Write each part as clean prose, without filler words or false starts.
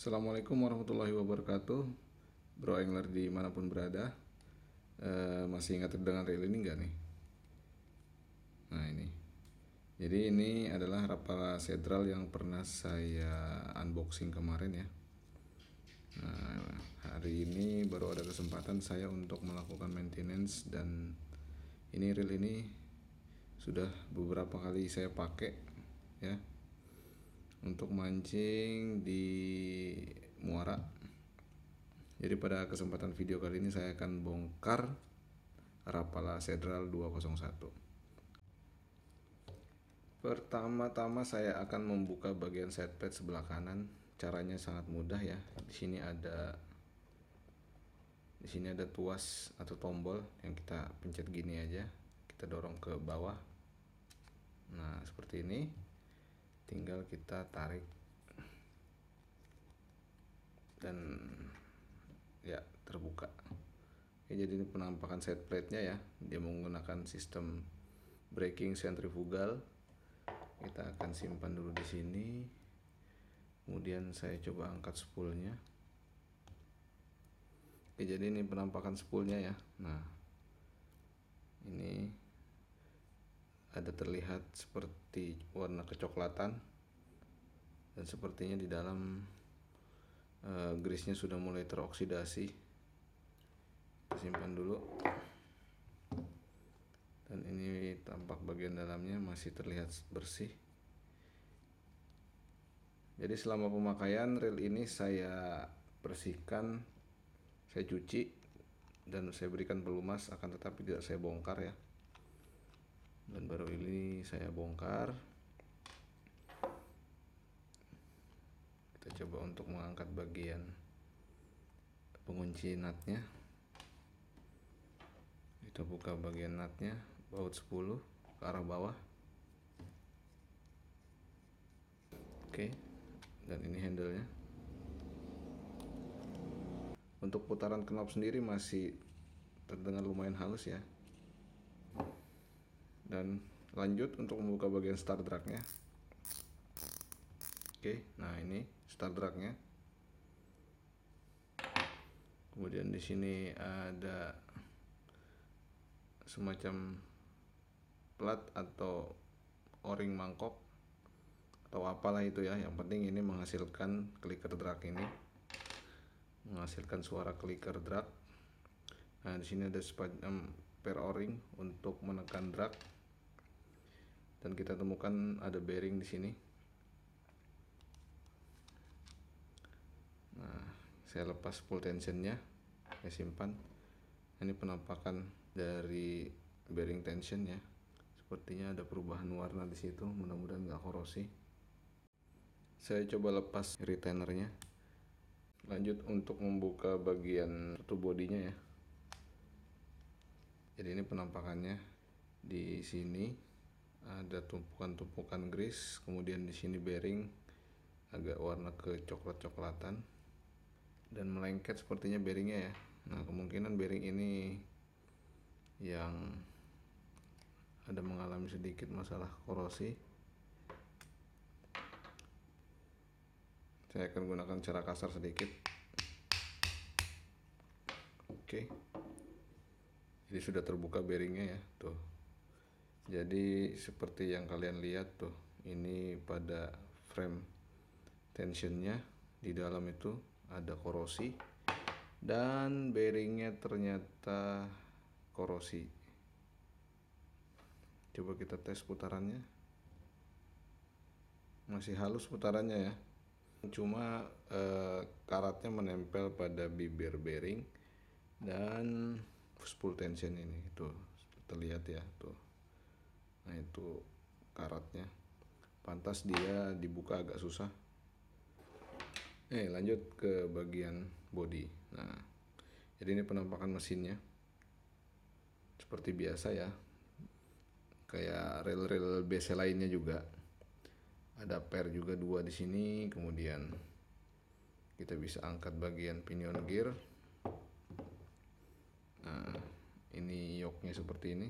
Assalamualaikum warahmatullahi wabarakatuh, Bro Angler dimanapun berada. Masih ingat dengan reel ini nggak nih? Nah ini, jadi ini adalah Rapala Sedral yang pernah saya unboxing kemarin ya. Nah, hari ini baru ada kesempatan saya untuk melakukan maintenance, dan ini reel ini sudah beberapa kali saya pakai ya untuk mancing di muara. Jadi pada kesempatan video kali ini saya akan bongkar Rapala Sedral 201. Pertama-tama saya akan membuka bagian side plate sebelah kanan. Caranya sangat mudah ya. Di sini ada tuas atau tombol yang kita pencet gini aja. Kita dorong ke bawah. Nah, seperti ini. Tinggal kita tarik. Dan ya, terbuka. Oke, jadi ini penampakan side plate-nya ya. Dia menggunakan sistem braking sentrifugal. Kita akan simpan dulu di sini. Kemudian saya coba angkat spoolnya. Oke, jadi ini penampakan spoolnya ya. Nah, ini ada terlihat seperti warna kecoklatan, dan sepertinya di dalam grease-nya sudah mulai teroksidasi. Kita simpan dulu. Dan ini tampak bagian dalamnya masih terlihat bersih. Jadi selama pemakaian reel ini saya bersihkan, saya cuci, dan saya berikan pelumas, akan tetapi tidak saya bongkar ya. Dan baru ini saya bongkar. Kita coba untuk mengangkat bagian pengunci nutnya. Kita buka bagian nutnya, baut 10 ke arah bawah. Oke, dan ini handle-nya. Untuk putaran knob sendiri masih terdengar lumayan halus ya. Dan lanjut untuk membuka bagian start drag-nya. Oke, nah ini start drag-nya. Kemudian di sini ada semacam plat atau o-ring mangkok atau apalah itu ya. Yang penting ini menghasilkan clicker drag ini, menghasilkan suara clicker drag. Nah, di sini ada semacam per o-ring untuk menekan drag, dan kita temukan ada bearing di sini. Nah, saya lepas full tensionnya, saya simpan. Ini penampakan dari bearing tension ya. Sepertinya ada perubahan warna di situ, mudah-mudahan nggak korosi. Saya coba lepas retainernya. Lanjut untuk membuka bagian satu bodinya ya. Jadi ini penampakannya. Di sini ada tumpukan-tumpukan grease, kemudian di sini bearing agak warna kecoklat-coklatan dan melengket sepertinya bearingnya ya. Nah, kemungkinan bearing ini yang ada mengalami sedikit masalah korosi. Saya akan gunakan cara kasar sedikit. Oke, jadi sudah terbuka bearingnya ya, tuh. Jadi seperti yang kalian lihat tuh, ini pada frame tensionnya di dalam itu ada korosi, dan bearingnya ternyata korosi. Coba kita tes putarannya. Masih halus putarannya ya. Cuma karatnya menempel pada bibir bearing dan spool tension ini tuh terlihat ya tuh. Nah, itu karatnya. Pantas dia dibuka agak susah. Lanjut ke bagian body. Nah, jadi ini penampakan mesinnya. Seperti biasa ya. Kayak reel-reel BC lainnya juga. Ada per juga 2 di sini, kemudian kita bisa angkat bagian pinion gear. Nah, ini yoke-nya seperti ini.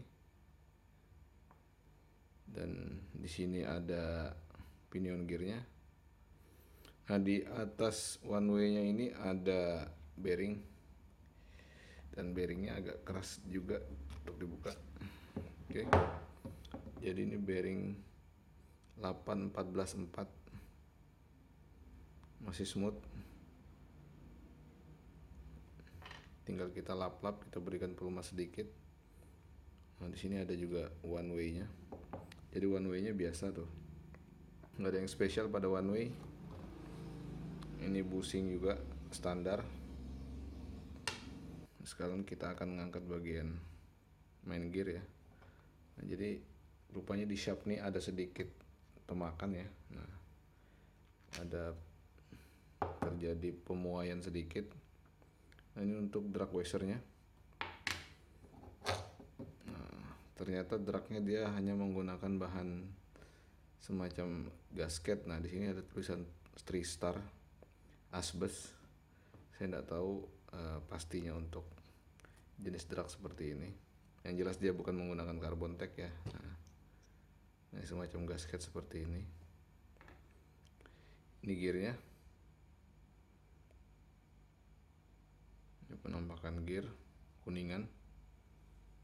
Dan di sini ada pinion gear-nya. Nah, di atas one way-nya ini ada bearing, dan bearingnya agak keras juga untuk dibuka. Oke, jadi ini bearing 814/4, masih smooth. Tinggal kita lap-lap, kita berikan pelumas sedikit. Nah, di sini ada juga one way-nya. Jadi one way-nya biasa tuh, nggak ada yang spesial pada one way. Ini bushing juga standar. Sekarang kita akan mengangkat bagian main gear ya. Nah, jadi rupanya di shaft nih ada sedikit pemakan ya. Nah, ada terjadi pemuaian sedikit. Nah, ini untuk drag washernya. Nah, ternyata dragnya dia hanya menggunakan bahan semacam gasket. Nah, di sini ada tulisan Tristar asbes. Saya tidak tahu pastinya untuk jenis drag seperti ini. Yang jelas dia bukan menggunakan carbon tech ya. Nah, ini semacam gasket seperti ini. Ini gearnya. Ini penampakan gear kuningan.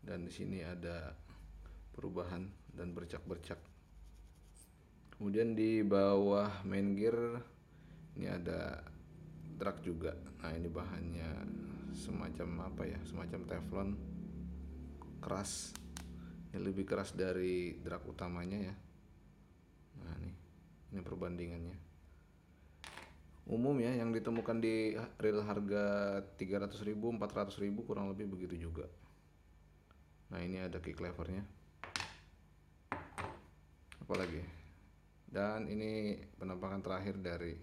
Dan di sini ada perubahan dan bercak-bercak. Kemudian di bawah main gear ini ada drag juga. Nah, ini bahannya semacam apa ya? Semacam teflon, keras. Ini lebih keras dari drag utamanya ya. Nah, ini perbandingannya. Umum ya, yang ditemukan di reel harga 300.000, 400.000 kurang lebih begitu juga. Nah, ini ada kick levernya. Apalagi? Dan ini penampakan terakhir dari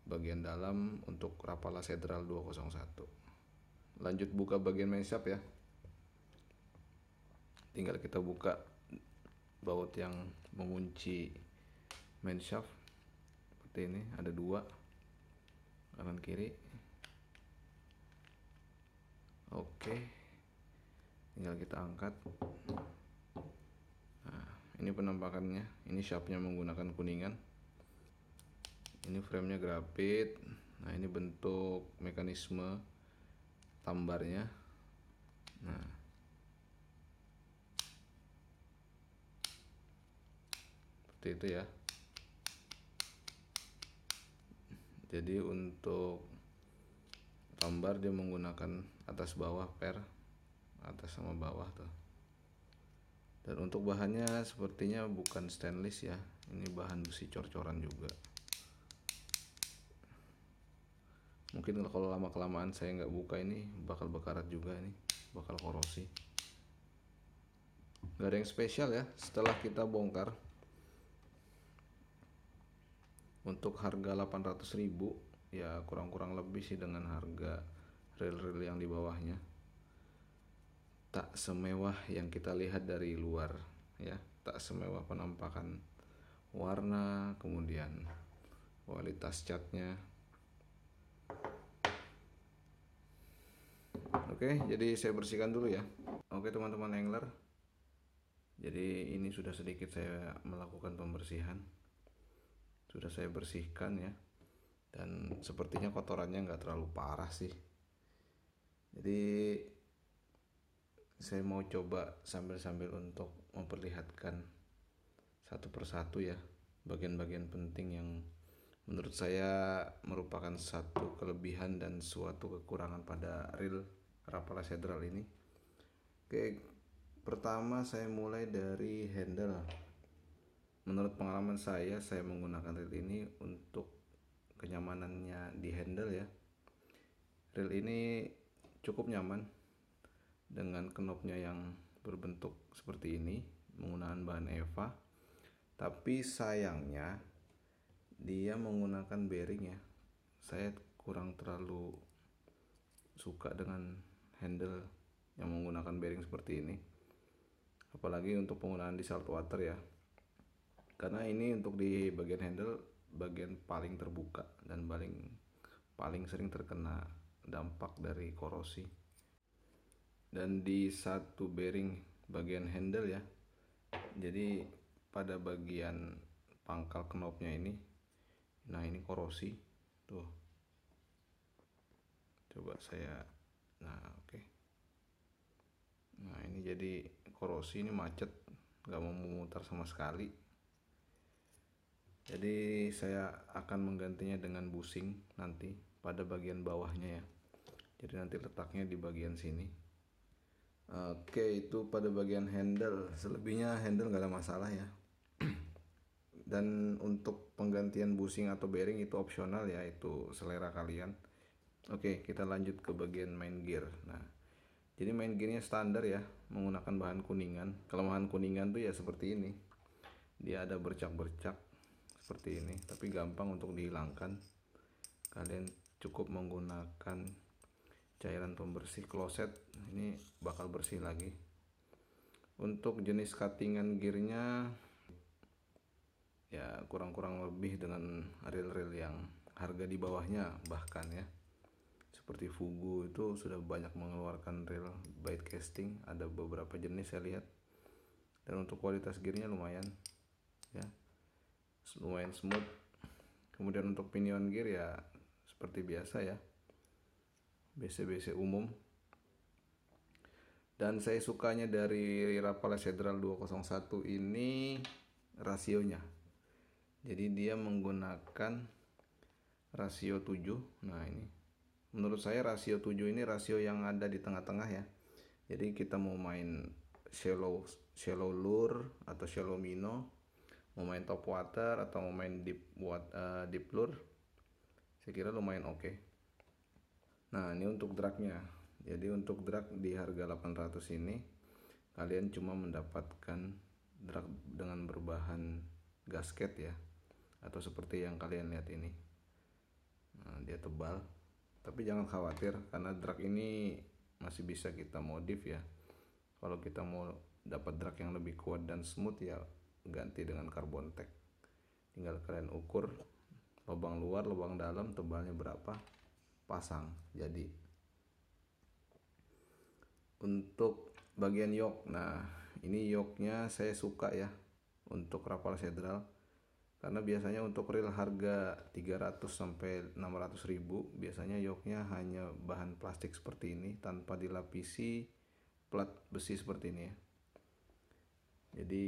bagian dalam untuk Rapala Sedral 201. Lanjut buka bagian main shaft ya. Tinggal kita buka baut yang mengunci main shaft seperti ini. Ada dua, kanan kiri. Oke, tinggal kita angkat. Nah, ini penampakannya. Ini shaftnya menggunakan kuningan. Ini framenya grafit. Nah, ini bentuk mekanisme tambarnya. Nah, seperti itu ya. Jadi untuk tambar dia menggunakan atas bawah per, atas sama bawah tuh. Dan untuk bahannya sepertinya bukan stainless ya. Ini bahan besi cor-coran juga. Mungkin kalau lama kelamaan saya nggak buka ini bakal bekarat juga, ini bakal korosi. Nggak ada yang spesial ya. Setelah kita bongkar, untuk harga 800.000 ya, kurang-kurang lebih sih dengan harga reel-reel yang di bawahnya. Tak semewah yang kita lihat dari luar ya, tak semewah penampakan warna, kemudian kualitas catnya. Oke, jadi saya bersihkan dulu ya. Oke teman-teman angler, jadi ini sudah sedikit saya melakukan pembersihan. Sudah saya bersihkan ya, dan sepertinya kotorannya nggak terlalu parah sih. Jadi saya mau coba sambil-sambil untuk memperlihatkan satu persatu ya bagian-bagian penting yang menurut saya merupakan satu kelebihan dan suatu kekurangan pada reel Rapala Sedral ini. Oke, pertama saya mulai dari handle. Menurut pengalaman saya menggunakan reel ini untuk kenyamanannya di handle ya. Reel ini cukup nyaman dengan knopnya yang berbentuk seperti ini, menggunakan bahan EVA. Tapi sayangnya dia menggunakan bearing ya. Saya kurang terlalu suka dengan handle yang menggunakan bearing seperti ini, apalagi untuk penggunaan di saltwater ya, karena ini untuk di bagian handle bagian paling terbuka dan paling sering terkena dampak dari korosi. Dan di satu bearing bagian handle ya, jadi pada bagian pangkal knopnya ini Nah ini korosi tuh, coba saya, nah oke. Nah ini jadi korosi, ini macet, nggak mau memutar sama sekali. Jadi saya akan menggantinya dengan busing nanti pada bagian bawahnya ya. Jadi nanti letaknya di bagian sini. Oke, itu pada bagian handle. Selebihnya handle nggak ada masalah ya. Dan untuk penggantian busing atau bearing itu opsional ya, itu selera kalian. Oke, kita lanjut ke bagian main gear. Nah, jadi main gearnya standar ya, menggunakan bahan kuningan. Kalau bahan kuningan tuh ya seperti ini. Dia ada bercak-bercak seperti ini, tapi gampang untuk dihilangkan. Kalian cukup menggunakan cairan pembersih kloset, ini bakal bersih lagi. Untuk jenis cuttingan gearnya ya kurang-kurang lebih dengan reel-reel yang harga di bawahnya bahkan ya. Seperti Fugu itu sudah banyak mengeluarkan reel bite casting, ada beberapa jenis saya lihat. Dan untuk kualitas gearnya lumayan ya, lumayan smooth. Kemudian untuk pinion gear ya seperti biasa ya, BC-BC umum. Dan saya sukanya dari Rapala Sedral 201 ini rasionya. Jadi dia menggunakan rasio 7. Nah ini menurut saya rasio 7 ini rasio yang ada di tengah-tengah ya. Jadi kita mau main shallow lure atau shallow minnow, mau main top water atau mau main deep lure, saya kira lumayan oke. Nah ini untuk dragnya. Jadi untuk drag di harga 800 ini kalian cuma mendapatkan drag dengan berbahan gasket ya, atau seperti yang kalian lihat ini. Nah, dia tebal, tapi jangan khawatir karena drag ini masih bisa kita modif ya. Kalau kita mau dapat drag yang lebih kuat dan smooth ya ganti dengan carbon tech. Tinggal kalian ukur lubang luar, lubang dalam, tebalnya berapa, pasang jadi. Untuk bagian yoke, nah ini yoke-nya saya suka ya untuk Rapala Sedral, karena biasanya untuk reel harga 300 sampai 600 ribu biasanya yoke-nya hanya bahan plastik seperti ini tanpa dilapisi plat besi seperti ini ya. Jadi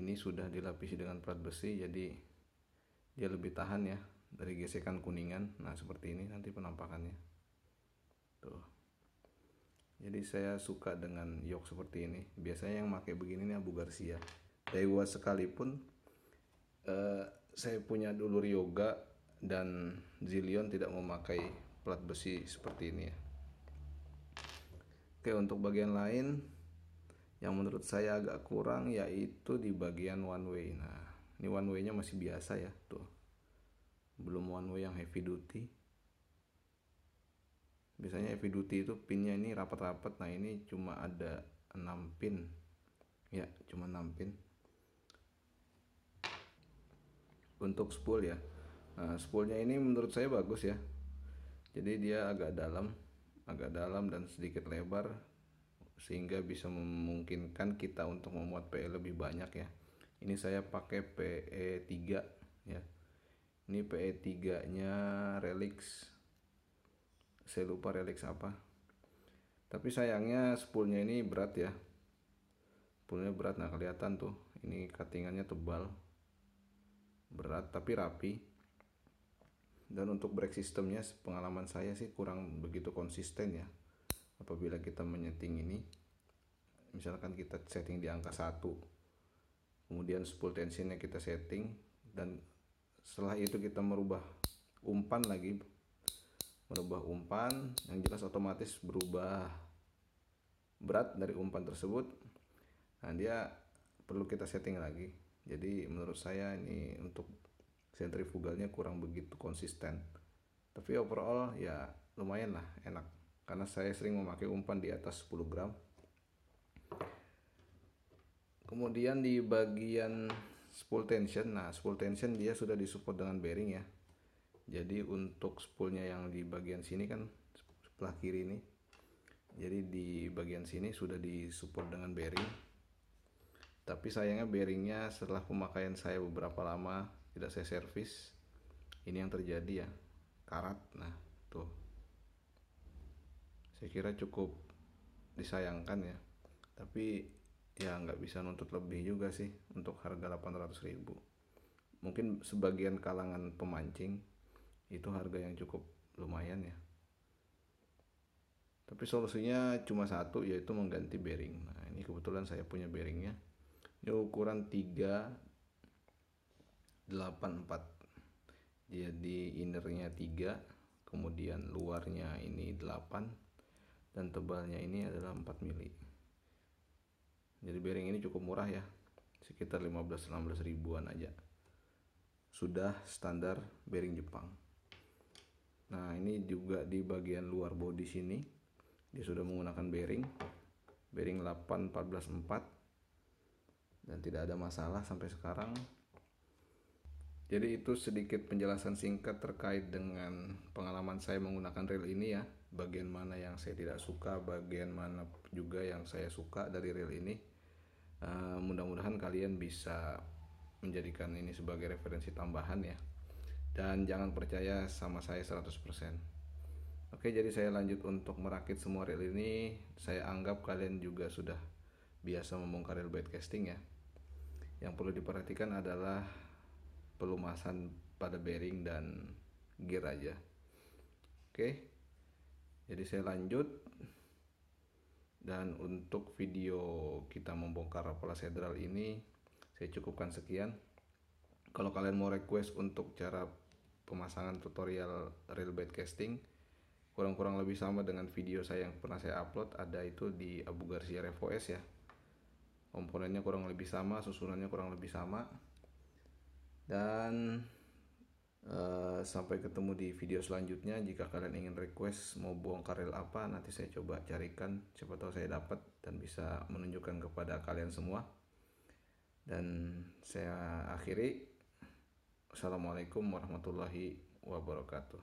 ini sudah dilapisi dengan plat besi, jadi dia lebih tahan ya dari gesekan kuningan. Nah seperti ini nanti penampakannya tuh. Jadi saya suka dengan yoke seperti ini. Biasanya yang pakai begini nih Abu Garcia. Daiwa sekalipun saya punya dulu Ryoga dan Zillion tidak memakai plat besi seperti ini ya. Oke, untuk bagian lain yang menurut saya agak kurang yaitu di bagian one way. Nah ini one way nya masih biasa ya tuh, belum one way yang heavy duty. Biasanya heavy duty itu pinnya ini rapat-rapat. Nah ini cuma ada 6 pin ya, cuma 6 pin. Untuk spool ya, nah spoolnya ini menurut saya bagus ya. Jadi dia agak dalam dan sedikit lebar, sehingga bisa memungkinkan kita untuk memuat PE lebih banyak ya. Ini saya pakai PE 3 ya. Ini PE 3 nya Relix, saya lupa Relix apa. Tapi sayangnya spoolnya ini berat ya, spoolnya berat. Nah kelihatan tuh, ini cuttingannya tebal, berat tapi rapi. Dan untuk brake systemnya pengalaman saya sih kurang begitu konsisten ya. Apabila kita menyeting ini, misalkan kita setting di angka 1, kemudian spool tensionnya kita setting, dan setelah itu kita merubah umpan lagi, yang jelas otomatis berubah berat dari umpan tersebut. Nah dia perlu kita setting lagi. Jadi menurut saya ini untuk sentrifugalnya kurang begitu konsisten. Tapi overall ya lumayan lah, enak. Karena saya sering memakai umpan di atas 10 gram. Kemudian di bagian spool tension, nah spool tension dia sudah disupport dengan bearing ya. Jadi untuk spoolnya yang di bagian sini kan sebelah kiri ini, jadi di bagian sini sudah disupport dengan bearing. Tapi sayangnya bearingnya setelah pemakaian saya beberapa lama tidak saya servis, ini yang terjadi ya, karat. Nah tuh, saya kira cukup disayangkan ya, tapi ya nggak bisa nuntut lebih juga sih untuk harga 800.000. Mungkin sebagian kalangan pemancing itu harga yang cukup lumayan ya, tapi solusinya cuma satu, yaitu mengganti bearing. Nah ini kebetulan saya punya bearingnya, ini ukuran 384, jadi innernya 3, kemudian luarnya ini 8, dan tebalnya ini adalah 4 mili. Jadi bearing ini cukup murah ya, sekitar 15-16 ribuan aja, sudah standar bearing Jepang. Nah ini juga di bagian luar bodi sini dia sudah menggunakan bearing 8 144 dan tidak ada masalah sampai sekarang. Jadi itu sedikit penjelasan singkat terkait dengan pengalaman saya menggunakan reel ini ya. Bagian mana yang saya tidak suka, bagian mana juga yang saya suka dari reel ini. Mudah-mudahan kalian bisa menjadikan ini sebagai referensi tambahan ya. Dan jangan percaya sama saya 100%. Oke, jadi saya lanjut untuk merakit semua reel ini. Saya anggap kalian juga sudah biasa membongkar reel bait casting ya. Yang perlu diperhatikan adalah pelumasan pada bearing dan gear aja. Oke, jadi saya lanjut. Dan untuk video kita membongkar Rapala Sedral ini saya cukupkan sekian. Kalau kalian mau request untuk cara pemasangan tutorial reel bait casting kurang lebih sama dengan video saya yang pernah saya upload, ada itu di Abu Garcia RevoS ya. Komponennya kurang lebih sama, susunannya kurang lebih sama. Dan sampai ketemu di video selanjutnya. Jika kalian ingin request mau bongkar reel apa, nanti saya coba carikan, siapa tahu saya dapat dan bisa menunjukkan kepada kalian semua. Dan saya akhiri, assalamualaikum warahmatullahi wabarakatuh.